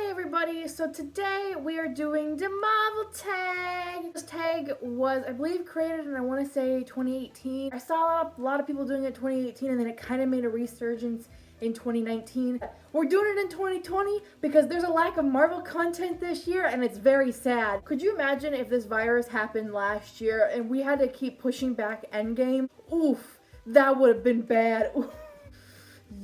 Hi everybody, so today we are doing the Marvel tag. This tag was, I believe, created in, I want to say, 2018. I saw a lot of people doing it in 2018 and then it kind of made a resurgence in 2019. We're doing it in 2020 because there's a lack of Marvel content this year and it's very sad. Could you imagine if this virus happened last year and we had to keep pushing back Endgame? Oof, that would have been bad. Oof.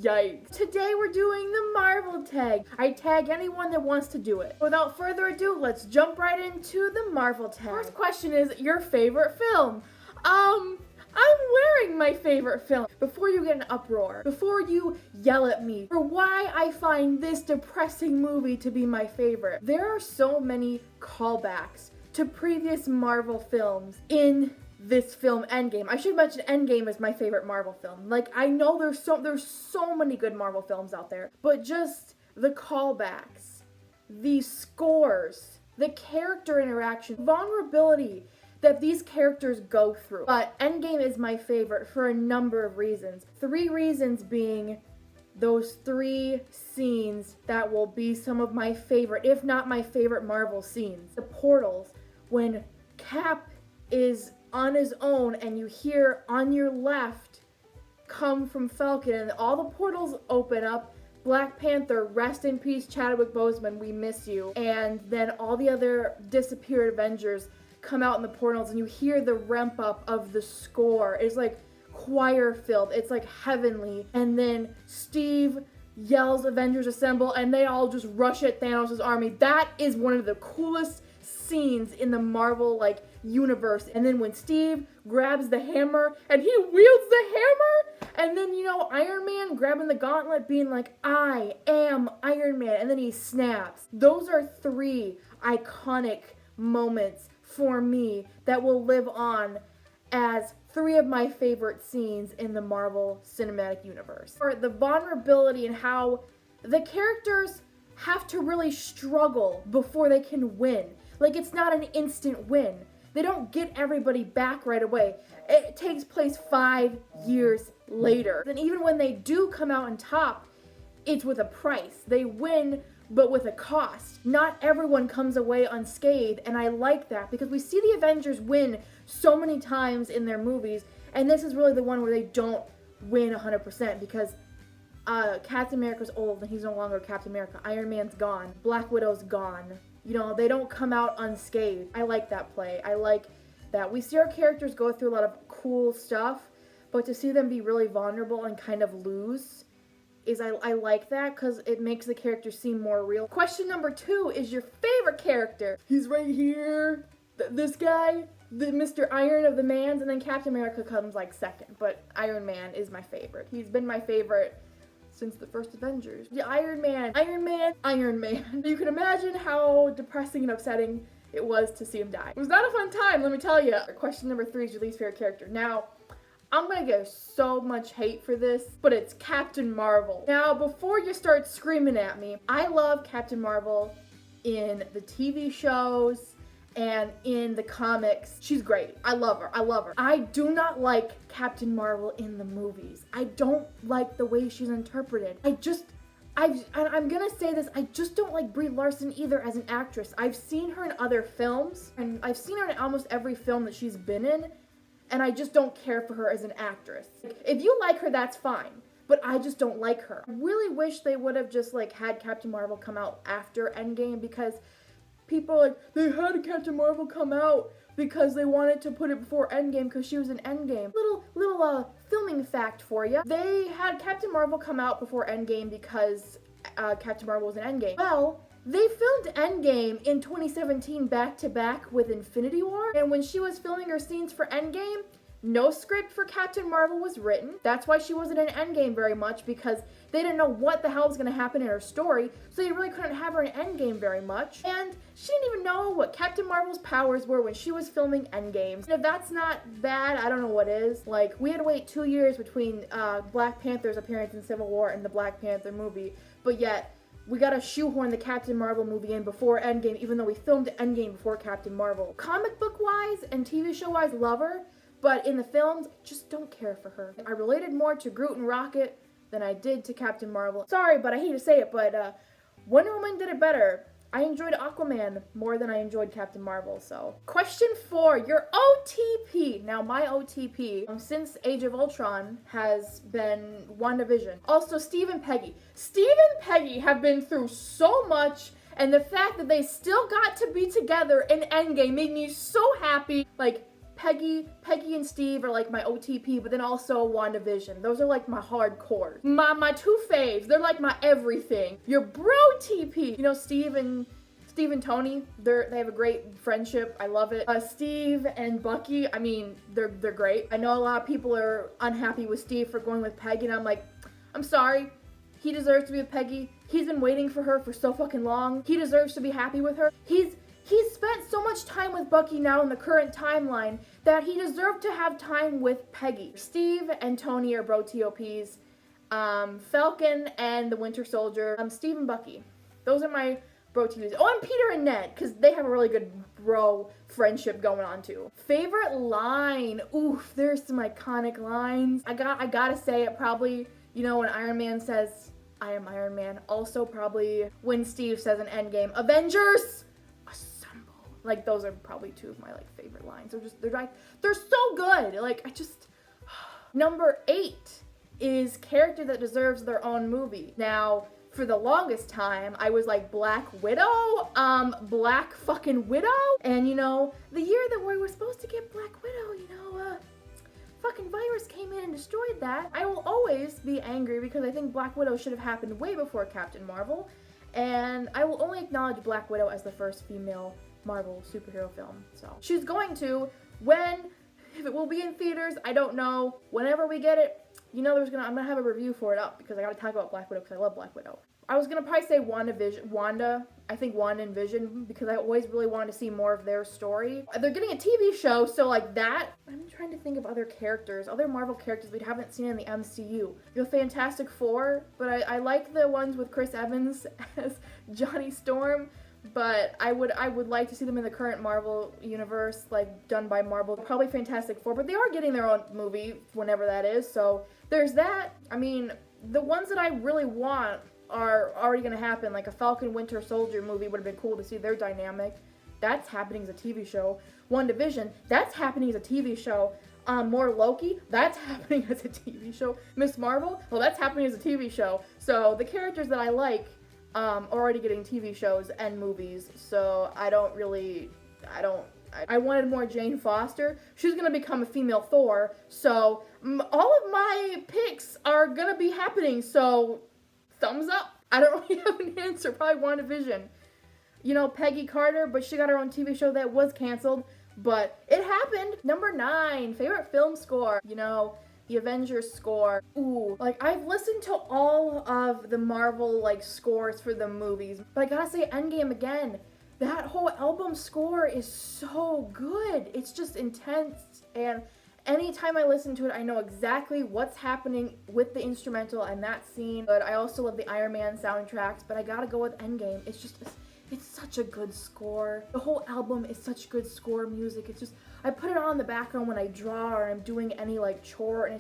Yikes. Today we're doing the Marvel tag. I tag anyone that wants to do it. Without further ado, let's jump right into the Marvel tag. First question is your favorite film. I'm wearing my favorite film. Before you get an uproar, before you yell at me for why I find this depressing movie to be my favorite, there are so many callbacks to previous Marvel films in this film Endgame. I should mention Endgame is my favorite Marvel film. Like, I know there's so many good Marvel films out there, but just the callbacks, the scores, the character interaction, vulnerability that these characters go through. But Endgame is my favorite for a number of reasons. 3 reasons being those 3 scenes that will be some of my favorite, if not my favorite Marvel scenes. The portals, when Cap is on his own and you hear on your left come from Falcon and all the portals open up. Black Panther, rest in peace Chadwick Boseman, we miss you. And then all the other disappeared Avengers come out in the portals and you hear the ramp up of the score. It's like choir filled, it's like heavenly. And then Steve yells Avengers assemble and they all just rush at Thanos' army. That is one of the coolest scenes in the Marvel universe. And then when Steve grabs the hammer and he wields the hammer, and then Iron Man grabbing the gauntlet being like, I am Iron Man, and then he snaps. Those are 3 iconic moments for me that will live on as 3 of my favorite scenes in the Marvel Cinematic Universe. Or the vulnerability and how the characters have to really struggle before they can win. Like, it's not an instant win. They don't get everybody back right away. It takes place 5 years later. And even when they do come out on top, it's with a price. They win, but with a cost. Not everyone comes away unscathed, and I like that because we see the Avengers win so many times in their movies, and this is really the one where they don't win 100% because Captain America's old and he's no longer Captain America. Iron Man's gone. Black Widow's gone. They don't come out unscathed. I like that play. I like that. We see our characters go through a lot of cool stuff, but to see them be really vulnerable and kind of lose is I like that because it makes the character seem more real. Question number 2 is your favorite character. He's right here. This guy, the Mr. Iron of the Mans, and then Captain America comes second, but Iron Man is my favorite. He's been my favorite since the first Avengers. Yeah, Iron Man. You can imagine how depressing and upsetting it was to see him die. It was not a fun time, let me tell you. Question number 3 is your least favorite character. Now, I'm gonna get so much hate for this, but it's Captain Marvel. Now, before you start screaming at me, I love Captain Marvel in the TV shows and in the comics. She's great. I love her. I do not like Captain Marvel in the movies. I don't like the way she's interpreted. I'm gonna say this, I just don't like Brie Larson either as an actress. I've seen her in other films, and I've seen her in almost every film that she's been in, and I just don't care for her as an actress. If you like her, that's fine, but I just don't like her. I really wish they would have just had Captain Marvel come out after Endgame, because people they had Captain Marvel come out because they wanted to put it before Endgame because she was in Endgame. Little filming fact for you. They had Captain Marvel come out before Endgame because Captain Marvel was in Endgame. Well, they filmed Endgame in 2017 back to back with Infinity War, and when she was filming her scenes for Endgame, no script for Captain Marvel was written. That's why she wasn't in Endgame very much, because they didn't know what the hell was going to happen in her story, so they really couldn't have her in Endgame very much. And she didn't even know what Captain Marvel's powers were when she was filming Endgame. And if that's not bad, I don't know what is. We had to wait 2 years between Black Panther's appearance in Civil War and the Black Panther movie, but yet we gotta shoehorn the Captain Marvel movie in before Endgame, even though we filmed Endgame before Captain Marvel. Comic book wise and TV show wise, love her. But in the films, just don't care for her. I related more to Groot and Rocket than I did to Captain Marvel. Sorry, but I hate to say it, but Wonder Woman did it better. I enjoyed Aquaman more than I enjoyed Captain Marvel, so. Question 4, your OTP. Now, my OTP, since Age of Ultron, has been WandaVision. Also, Steve and Peggy. Steve and Peggy have been through so much, and the fact that they still got to be together in Endgame made me so happy. Like, Peggy and Steve are like my OTP, but then also WandaVision. Those are like my hardcore. My two faves, they're like my everything. Your BROTP. You know, Steve and Tony, they have a great friendship. I love it. Steve and Bucky, I mean, they're great. I know a lot of people are unhappy with Steve for going with Peggy, and I'm like, I'm sorry. He deserves to be with Peggy. He's been waiting for her for so fucking long. He deserves to be happy with her. He's spent so much time with Bucky now in the current timeline that he deserved to have time with Peggy. Steve and Tony are BROTPs. Falcon and the Winter Soldier. Steve and Bucky. Those are my BROTPs. Oh, and Peter and Ned, because they have a really good bro friendship going on too. Favorite line. Oof, there's some iconic lines. I gotta say it probably, you know, when Iron Man says, I am Iron Man. Also probably when Steve says in Endgame, Avengers! Like, those are probably two of my, like, favorite lines. They're so good. Like, Number 8 is character that deserves their own movie. Now, for the longest time, I was like, Black Widow? Black fucking Widow? And, you know, the year that we were supposed to get Black Widow, you know, fucking virus came in and destroyed that. I will always be angry because I think Black Widow should have happened way before Captain Marvel. And I will only acknowledge Black Widow as the first female Marvel superhero film. So she's going to, if it will be in theaters, I don't know. Whenever we get it, you know, I'm gonna have a review for it up because I gotta talk about Black Widow because I love Black Widow. I was gonna probably say Wanda. I think Wanda and Vision, because I always really wanted to see more of their story. They're getting a TV show, so like that. I'm trying to think of other Marvel characters we haven't seen in the MCU. The Fantastic Four, but I like the ones with Chris Evans as Johnny Storm. But I would like to see them in the current Marvel universe, like, done by Marvel. Probably Fantastic Four, but they are getting their own movie whenever that is, so there's that. I mean, the ones that I really want are already gonna happen, like a Falcon Winter Soldier movie would have been cool to see their dynamic. That's happening as a TV show. WandaVision, that's happening as a TV show. More Loki, that's happening as a TV show. Miss Marvel, well, that's happening as a TV show. So the characters that I like, already getting TV shows and movies, so I wanted more Jane Foster. She's gonna become a female Thor, so all of my picks are gonna be happening, so thumbs up. I don't really have an answer, probably WandaVision. You know, Peggy Carter, but she got her own TV show that was canceled, but it happened. Number 9, favorite film score. You know, the Avengers score. Ooh, like, I've listened to all of the Marvel, like, scores for the movies, but I gotta say Endgame again. That whole album score is so good. It's just intense, and anytime I listen to it, I know exactly what's happening with the instrumental and that scene. But I also love the Iron Man soundtracks, but I gotta go with Endgame. It's such a good score. The whole album is such good score music. I put it on in the background when I draw or I'm doing any like chore, and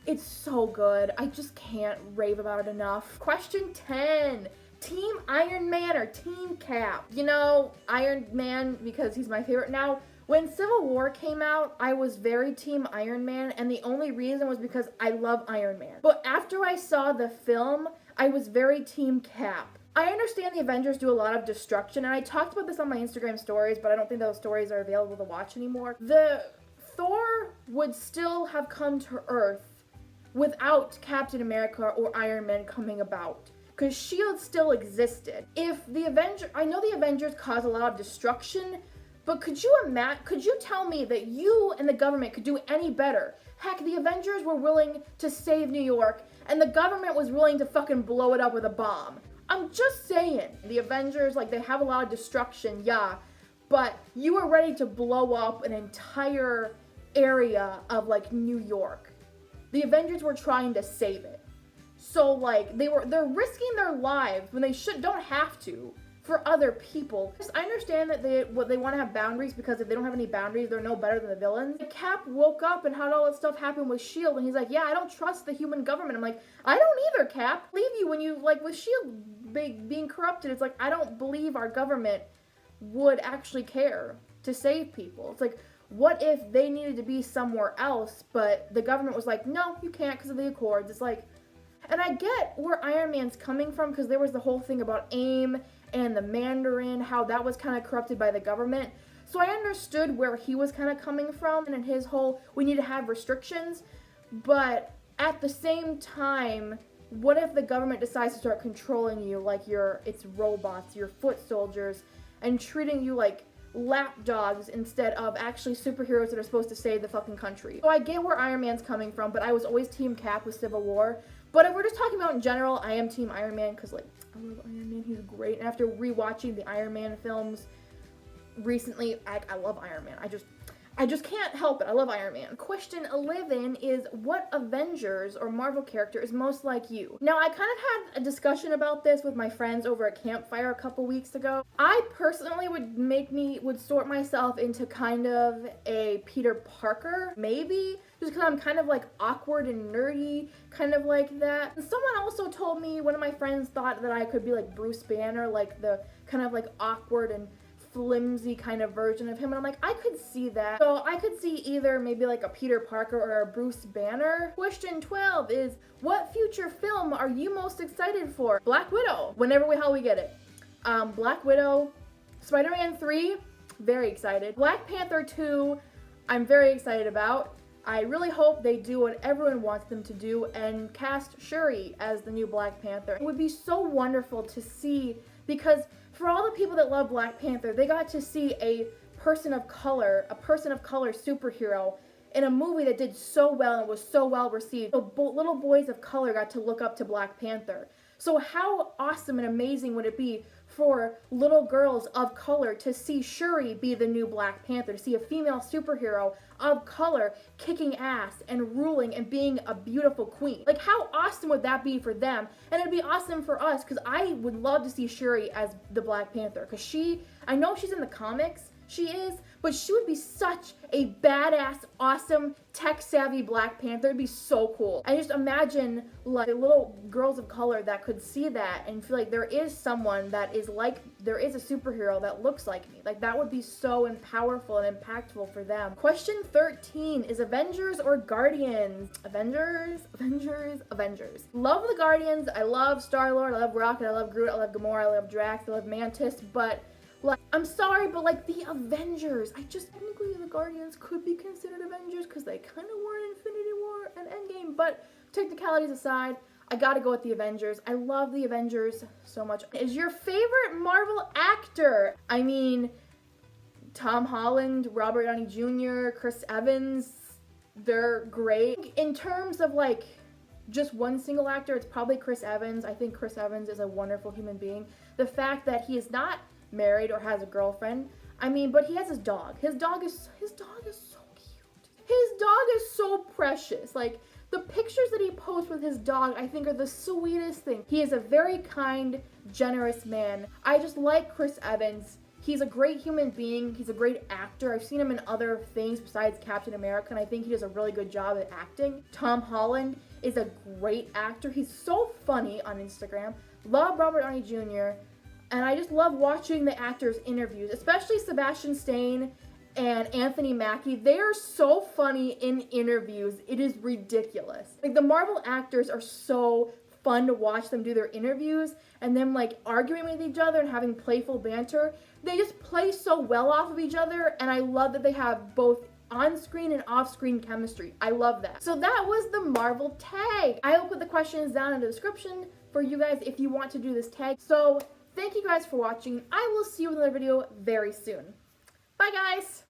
it's so good. I just can't rave about it enough. Question 10. Team Iron Man or Team Cap? You know, Iron Man because he's my favorite. Now, when Civil War came out, I was very Team Iron Man, and the only reason was because I love Iron Man. But after I saw the film, I was very Team Cap. I understand the Avengers do a lot of destruction, and I talked about this on my Instagram stories, but I don't think those stories are available to watch anymore. The Thor would still have come to Earth without Captain America or Iron Man coming about, because S.H.I.E.L.D. still existed. I know the Avengers caused a lot of destruction, but could you tell me that you and the government could do any better? Heck, the Avengers were willing to save New York, and the government was willing to fucking blow it up with a bomb. I'm just saying, the Avengers, like, they have a lot of destruction, yeah, but you were ready to blow up an entire area of, like, New York. The Avengers were trying to save it. So, like, they're risking their lives when they don't have to for other people. I understand that they want to have boundaries, because if they don't have any boundaries, they're no better than the villains. Cap woke up and had all that stuff happen with S.H.I.E.L.D. and he's like, yeah, I don't trust the human government. I'm like, I don't either, Cap. Leave you when you, like, with S.H.I.E.L.D. being corrupted. It's like, I don't believe our government would actually care to save people. It's like, what if they needed to be somewhere else, but the government was like, no, you can't because of the Accords. It's like, and I get where Iron Man's coming from, because there was the whole thing about AIM and the Mandarin, how that was kind of corrupted by the government. So I understood where he was kind of coming from and his whole, we need to have restrictions. But at the same time, what if the government decides to start controlling you like it's robots, your foot soldiers, and treating you like lapdogs instead of actually superheroes that are supposed to save the fucking country? So I get where Iron Man's coming from, but I was always Team Cap with Civil War. But if we're just talking about in general, I am Team Iron Man, because, like, I love Iron Man. He's great. And after rewatching the Iron Man films recently, I love Iron Man. I just can't help it. I love Iron Man. Question 11 is, what Avengers or Marvel character is most like you? Now, I kind of had a discussion about this with my friends over at Campfire a couple weeks ago. I personally would sort myself into kind of a Peter Parker, maybe, just because I'm kind of like awkward and nerdy, kind of like that. And someone also told me, one of my friends thought that I could be like Bruce Banner, like the kind of like awkward and flimsy kind of version of him, and I'm like, I could see that. So I could see either maybe like a Peter Parker or a Bruce Banner. Question 12 is, what future film are you most excited for? Black Widow, whenever we get it. Black Widow, Spider-Man 3, very excited. Black Panther 2, I'm very excited about. I really hope they do what everyone wants them to do and cast Shuri as the new Black Panther. It would be so wonderful to see, because for all the people that love Black Panther, they got to see a person of color superhero in a movie that did so well and was so well received. So little boys of color got to look up to Black Panther. So how awesome and amazing would it be for little girls of color to see Shuri be the new Black Panther, to see a female superhero of color kicking ass and ruling and being a beautiful queen? Like, how awesome would that be for them? And it'd be awesome for us, because I would love to see Shuri as the Black Panther, because I know she's in the comics, she is, but she would be such a badass, awesome, tech-savvy Black Panther. It'd be so cool. I just imagine, like, little girls of color that could see that and feel like there is someone that is like, there is a superhero that looks like me. Like, that would be so powerful and impactful for them. Question 13 is, Avengers or Guardians? Avengers, Avengers, Avengers. Love the Guardians. I love Star-Lord. I love Rocket. I love Groot. I love Gamora. I love Drax. I love Mantis. But, like, I'm sorry, but like the Avengers, technically the Guardians could be considered Avengers because they kind of were in Infinity War and Endgame, but technicalities aside, I gotta go with the Avengers. I love the Avengers so much. Is your favorite Marvel actor? I mean, Tom Holland, Robert Downey Jr., Chris Evans, they're great. In terms of like just one single actor, it's probably Chris Evans. I think Chris Evans is a wonderful human being. The fact that he is not married or has a girlfriend, I mean, but he has his dog. His dog is so cute. His dog is so precious. Like, the pictures that he posts with his dog, I think, are the sweetest thing. He is a very kind, generous man. I just like Chris Evans. He's a great human being. He's a great actor. I've seen him in other things besides Captain America, and I think he does a really good job at acting. Tom Holland is a great actor. He's so funny on Instagram. Love Robert Downey Jr., and I just love watching the actors' interviews, especially Sebastian Stan and Anthony Mackie. They are so funny in interviews. It is ridiculous. Like, the Marvel actors are so fun to watch them do their interviews and them like arguing with each other and having playful banter. They just play so well off of each other, and I love that they have both on-screen and off-screen chemistry. I love that. So that was the Marvel tag. I will put the questions down in the description for you guys if you want to do this tag. So thank you guys for watching. I will see you in another video very soon. Bye, guys.